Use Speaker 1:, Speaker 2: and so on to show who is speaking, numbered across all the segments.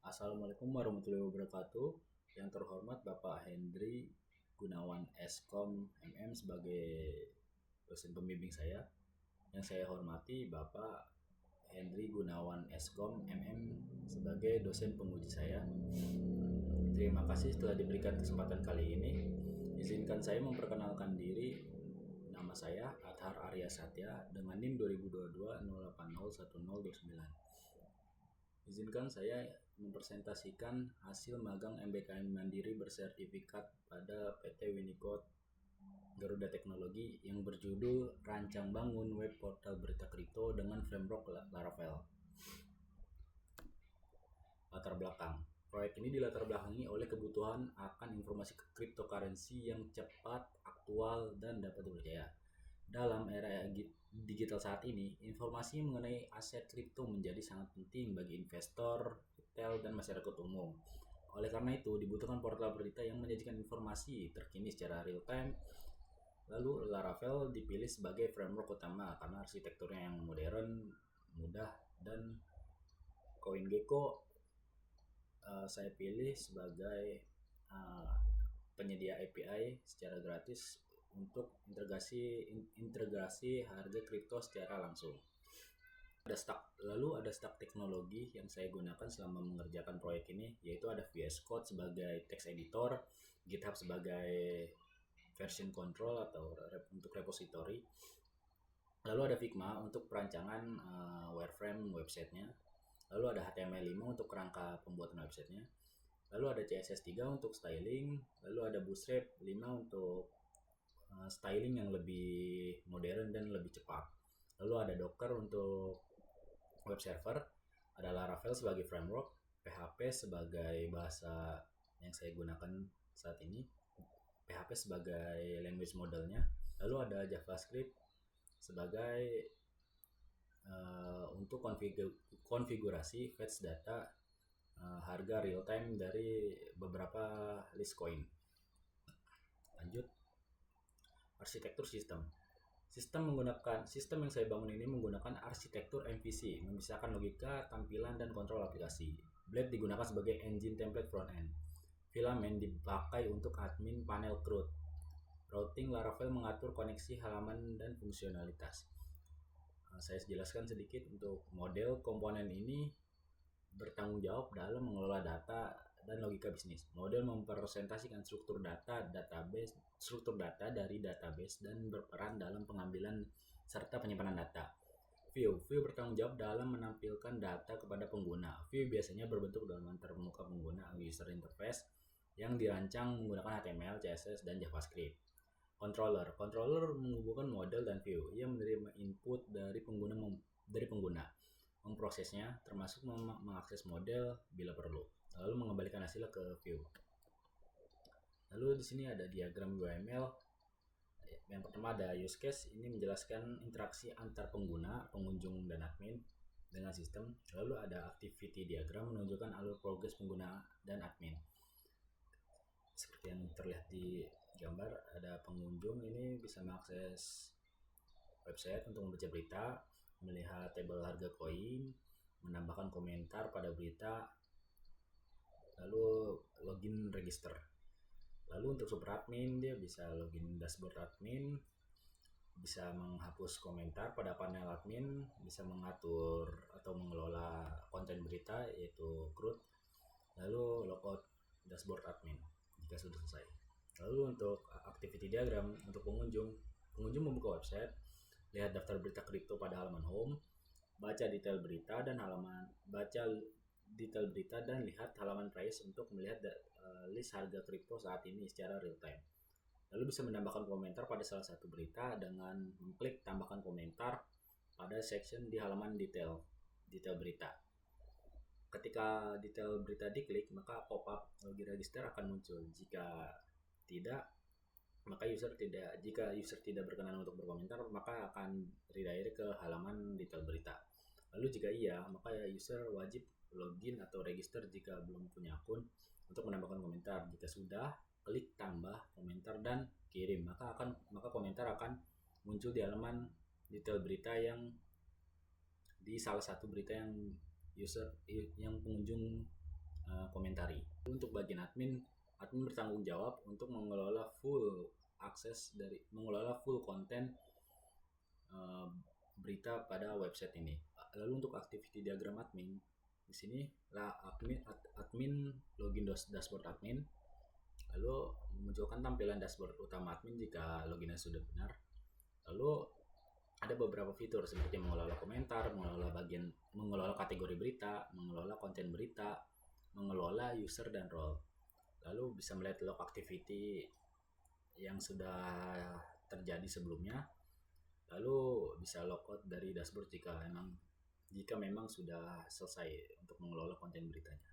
Speaker 1: Assalamualaikum warahmatullahi wabarakatuh. Yang terhormat Bapak Hendri Gunawan Eskom MM sebagai dosen pembimbing saya. Yang saya hormati Bapak Hendri Gunawan Eskom MM sebagai dosen penguji saya. Terima kasih telah diberikan kesempatan kali ini. Izinkan saya memperkenalkan diri. Nama saya Adhar Arya Satya dengan NIM 2022 Izinkan saya mempresentasikan hasil magang MBKM Mandiri bersertifikat pada PT Winicode Garuda Teknologi yang berjudul Rancang Bangun Web Portal Berita Kripto dengan Framework Laravel. Latar belakang. Proyek ini dilatar belakangi oleh kebutuhan akan informasi cryptocurrency yang cepat, aktual, dan dapat dipercaya. Dalam era digital saat ini, informasi mengenai aset kripto menjadi sangat penting bagi investor, retail, dan masyarakat umum. Oleh karena itu, dibutuhkan portal berita yang menyajikan informasi terkini secara real time. Lalu Laravel dipilih sebagai framework utama karena arsitekturnya yang modern, mudah, dan CoinGecko saya pilih sebagai penyedia API secara gratis untuk integrasi harga kripto secara langsung. Lalu ada stack teknologi yang saya gunakan selama mengerjakan proyek ini, yaitu ada VS Code sebagai text editor, GitHub sebagai version control atau untuk repository. Lalu ada Figma untuk perancangan wireframe websitenya. Lalu ada HTML5 untuk kerangka pembuatan websitenya. Lalu ada CSS3 untuk styling. Lalu ada Bootstrap 5 untuk styling yang lebih modern dan lebih cepat. Lalu ada Docker untuk web server. Ada Laravel sebagai framework. PHP sebagai bahasa yang saya gunakan saat ini. PHP sebagai language modelnya. Lalu ada JavaScript sebagai untuk konfigurasi fetch data harga real time dari beberapa list coin. Lanjut, arsitektur sistem yang saya bangun ini menggunakan arsitektur MVC, memisahkan logika, tampilan, dan kontrol aplikasi. Blade digunakan sebagai engine template front-end. Filament dipakai untuk admin panel CRUD. Routing Laravel mengatur koneksi halaman dan fungsionalitas. Saya jelaskan sedikit untuk model komponen ini bertanggung jawab dalam mengelola data dan logika bisnis. Model mempresentasikan struktur data dari database dan berperan dalam pengambilan serta penyimpanan data. View bertanggung jawab dalam menampilkan data kepada pengguna. View biasanya berbentuk dalam termuka pengguna user interface yang dirancang menggunakan HTML, CSS, dan JavaScript. Controller menghubungkan model dan view. Ia menerima input dari pengguna, memprosesnya, termasuk mengakses model bila perlu, lalu mengembalikan hasilnya ke view. Lalu di sini ada diagram UML. Yang pertama ada use case, ini menjelaskan interaksi antar pengguna, pengunjung, dan admin dengan sistem. Lalu ada activity diagram menunjukkan alur progres pengguna dan admin. Seperti yang terlihat di gambar, ada pengunjung ini bisa mengakses website untuk membaca berita, melihat tabel harga koin, menambahkan komentar pada berita, lalu login register. Lalu untuk super admin, dia bisa login dashboard admin, bisa menghapus komentar pada panel admin, bisa mengatur atau mengelola konten berita yaitu CRUD, lalu logout dashboard admin jika sudah selesai. Lalu untuk activity diagram untuk pengunjung membuka website, lihat daftar berita kripto pada halaman home, baca detail berita dan lihat halaman price untuk melihat list harga kripto saat ini secara real time. Lalu bisa menambahkan komentar pada salah satu berita dengan mengklik tambahkan komentar pada section di halaman detail berita. Ketika detail berita diklik, maka pop-up login register akan muncul. Jika user tidak berkenan untuk berkomentar, maka akan redirect ke halaman detail berita. Lalu jika iya, maka user wajib login atau register jika belum punya akun untuk menambahkan komentar. Jika sudah, klik tambah komentar dan kirim, maka komentar akan muncul di halaman detail berita yang di salah satu berita yang pengunjung komentari. Untuk bagian admin bertanggung jawab untuk mengelola full konten berita pada website ini. Lalu untuk activity diagram admin, di sini admin login dashboard admin, lalu memunculkan tampilan dashboard utama admin jika loginnya sudah benar. Lalu ada beberapa fitur seperti mengelola komentar, mengelola kategori berita, mengelola konten berita, mengelola user dan role. Lalu bisa melihat log activity yang sudah terjadi sebelumnya. Lalu bisa logout dari dashboard jika memang sudah selesai untuk mengelola konten beritanya.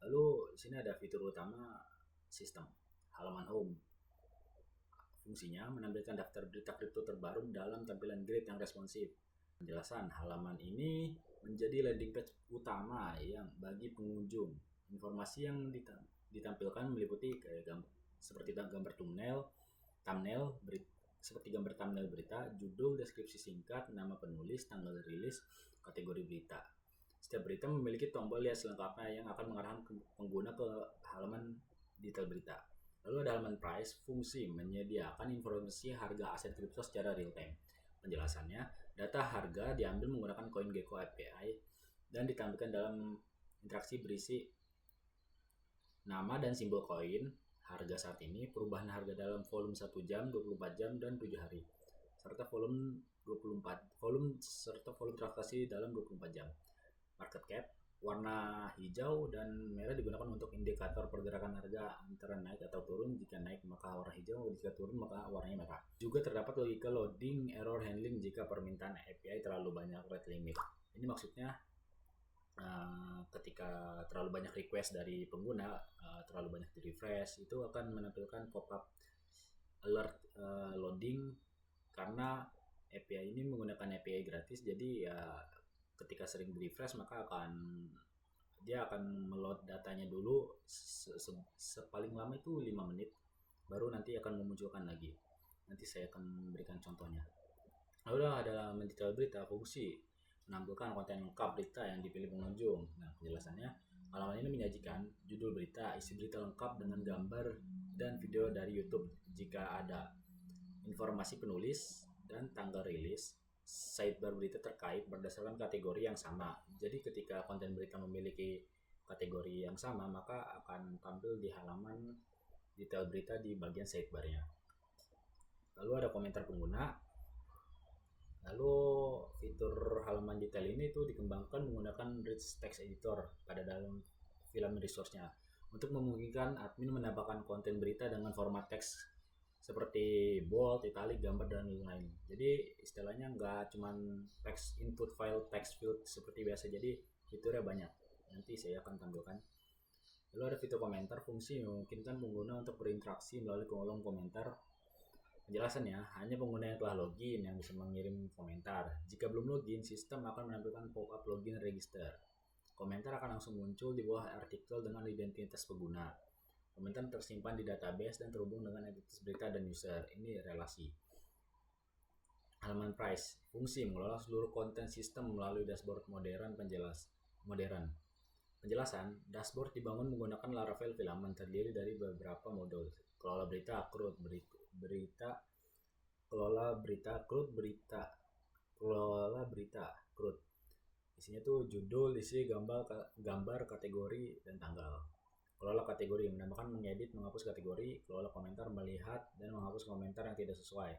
Speaker 1: Lalu di sini ada fitur utama sistem, halaman home. Fungsinya menampilkan daftar berita kripto terbaru dalam tampilan grid yang responsif. Penjelasan halaman ini menjadi landing page utama yang bagi pengunjung. Informasi yang ditampilkan meliputi seperti gambar thumbnail berita, judul, deskripsi singkat, nama penulis, tanggal rilis, kategori berita. Setiap berita memiliki tombol lihat selengkapnya yang akan mengarahkan pengguna ke halaman detail berita. Lalu ada halaman price, fungsi menyediakan informasi harga aset kripto secara real time. Penjelasannya, data harga diambil menggunakan CoinGecko API dan ditampilkan dalam interaksi berisi nama dan simbol koin, harga saat ini, perubahan harga dalam volume 1 jam, 24 jam, dan 7 hari, serta volume transaksi dalam 24 jam. Market cap, warna hijau dan merah digunakan untuk indikator pergerakan harga antara naik atau turun. Jika naik maka warna hijau, jika turun maka warnanya merah. Juga terdapat logika loading, error handling jika permintaan API terlalu banyak rate limit. Ini maksudnya ketika terlalu banyak request dari pengguna, terlalu banyak di refresh, itu akan menampilkan pop-up alert loading, karena API ini menggunakan API gratis, jadi ya ketika sering di refresh maka dia akan meload datanya dulu paling lama itu 5 menit, baru nanti akan memunculkan lagi. Nanti saya akan memberikan contohnya. Lalu ada mendetail berita, fungsi menampilkan konten lengkap berita yang dipilih pengunjung. Nah, penjelasannya, halaman ini menyajikan judul berita, isi berita lengkap dengan gambar dan video dari YouTube jika ada, informasi penulis dan tanggal rilis, sidebar berita terkait berdasarkan kategori yang sama. Jadi ketika konten berita memiliki kategori yang sama, maka akan tampil di halaman detail berita di bagian sidebarnya. Lalu ada komentar pengguna. Lalu fitur halaman detail ini tuh dikembangkan menggunakan Rich Text Editor pada dalam filament resource-nya untuk memungkinkan admin menambahkan konten berita dengan format teks seperti bold, italic, gambar, dan lain-lain. Jadi istilahnya nggak cuman text input file text field seperti biasa, jadi fiturnya banyak. Nanti saya akan tampilkan. Lalu ada fitur komentar, fungsi memungkinkan pengguna untuk berinteraksi melalui kolom komentar. Penjelasannya, hanya pengguna yang telah login yang bisa mengirim komentar. Jika belum login, sistem akan menampilkan pop-up login register. Komentar akan langsung muncul di bawah artikel dengan identitas pengguna. Komentar tersimpan di database dan terhubung dengan identitas berita dan user. Ini relasi. Halaman price, fungsi mengelola seluruh konten sistem melalui dashboard modern. Penjelasan, dashboard dibangun menggunakan Laravel filament terdiri dari beberapa modul. Kelola berita, CRUD. Isinya tuh judul, isi, gambar, kategori, dan tanggal. Kelola kategori, menambahkan, mengedit, menghapus kategori. Kelola komentar, melihat dan menghapus komentar yang tidak sesuai.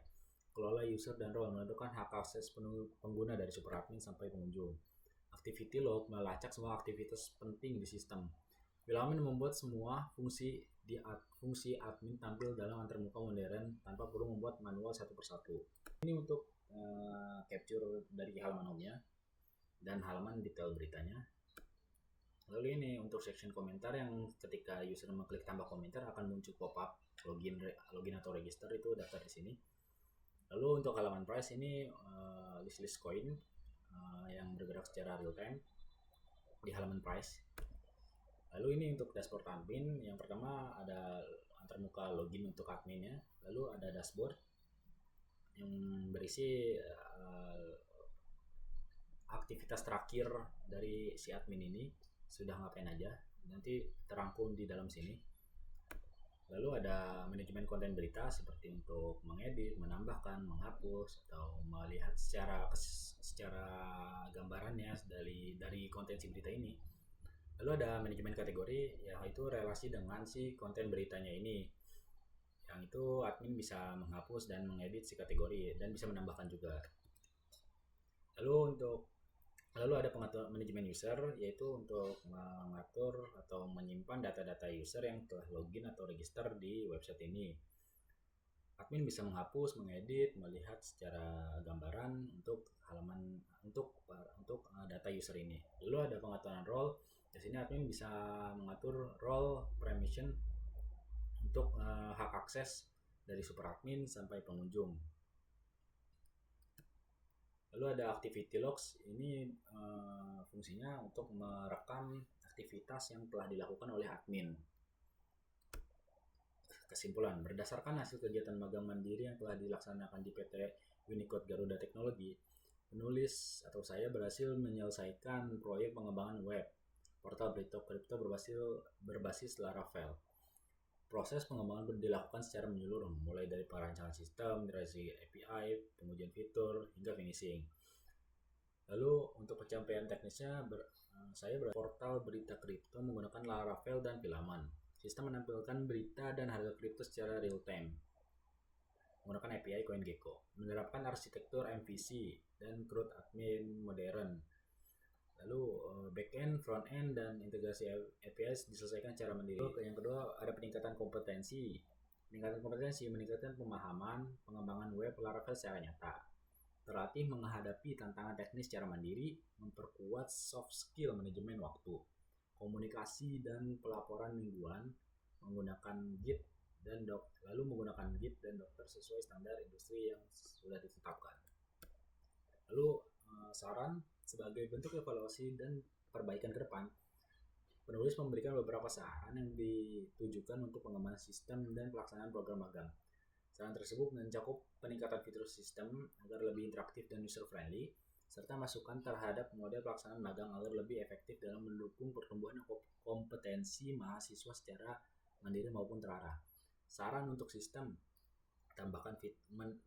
Speaker 1: Kelola user dan role, menentukan hak akses pengguna dari super admin sampai pengunjung. Activity log, melacak semua aktivitas penting di sistem. Filament membuat semua fungsi admin tampil dalam antarmuka modern tanpa perlu membuat manual satu persatu. Ini untuk capture dari halaman home-nya dan halaman detail beritanya. Lalu ini untuk section komentar, yang ketika user mengklik tambah komentar akan muncul pop-up login atau register, itu daftar di sini. Lalu untuk halaman price ini list coin yang bergerak secara real time di halaman price. Lalu ini untuk dashboard admin, yang pertama ada antarmuka login untuk adminnya, lalu ada dashboard yang berisi aktivitas terakhir dari si admin ini. sudah ngapain aja, nanti terangkum di dalam sini. Lalu ada manajemen konten berita seperti untuk mengedit, menambahkan, menghapus, atau melihat secara gambarannya dari konten si berita ini. Lalu ada manajemen kategori, yaitu relasi dengan si konten beritanya ini. Yang itu admin bisa menghapus dan mengedit si kategori dan bisa menambahkan juga. Lalu ada pengatur manajemen user, yaitu untuk mengatur atau menyimpan data-data user yang telah login atau register di website ini. Admin bisa menghapus, mengedit, melihat secara gambaran untuk halaman untuk data user ini. Lalu ada pengaturan role. Di sini admin bisa mengatur role permission untuk hak akses dari super admin sampai pengunjung. Lalu ada activity logs, ini fungsinya untuk merekam aktivitas yang telah dilakukan oleh admin. Kesimpulan, berdasarkan hasil kegiatan magang mandiri yang telah dilaksanakan di PT Unicode Garuda Teknologi, penulis atau saya berhasil menyelesaikan proyek pengembangan web portal berita kripto berbasis Laravel. Proses pengembangan dilakukan secara menyeluruh, mulai dari perancangan sistem, dari API, pengujian fitur, hingga finishing. Lalu untuk pencapaian teknisnya, saya portal berita kripto menggunakan Laravel dan Filament. Sistem menampilkan berita dan harga kripto secara real time menggunakan API CoinGecko. Menerapkan arsitektur MVC dan CRUD admin modern. Lalu backend, frontend, dan integrasi API diselesaikan secara mandiri. Yang kedua, ada peningkatan kompetensi. Meningkatkan pemahaman, pengembangan web Laravel secara nyata. Terlatih menghadapi tantangan teknis secara mandiri, memperkuat soft skill manajemen waktu, komunikasi dan pelaporan mingguan, menggunakan Git dan Docker sesuai standar industri yang sudah ditetapkan. Lalu saran sebagai bentuk evaluasi dan perbaikan ke depan, penulis memberikan beberapa saran yang ditujukan untuk pengembangan sistem dan pelaksanaan program magang. Saran tersebut mencakup peningkatan fitur sistem agar lebih interaktif dan user friendly, serta masukan terhadap model pelaksanaan magang agar lebih efektif dalam mendukung pertumbuhan kompetensi mahasiswa secara mandiri maupun terarah. Saran untuk sistem,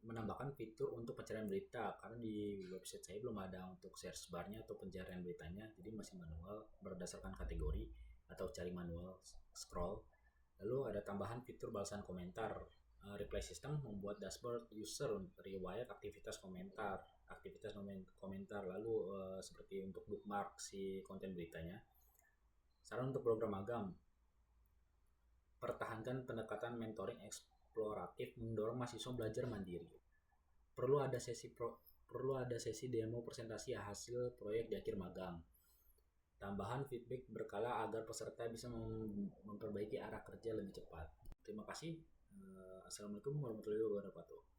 Speaker 1: menambahkan fitur untuk pencarian berita, karena di website saya belum ada untuk search barnya atau pencarian beritanya, jadi masih manual berdasarkan kategori atau cari manual scroll. Lalu ada tambahan fitur balasan komentar. Reply system membuat dashboard user riwayat aktivitas komentar, lalu seperti untuk bookmark si konten beritanya. Saran untuk program magang, pertahankan pendekatan mentoring eksploratif, mendorong mahasiswa belajar mandiri. Perlu ada sesi demo presentasi hasil proyek di akhir magang. Tambahan feedback berkala agar peserta bisa memperbaiki arah kerja lebih cepat. Terima kasih. Assalamualaikum warahmatullahi wabarakatuh.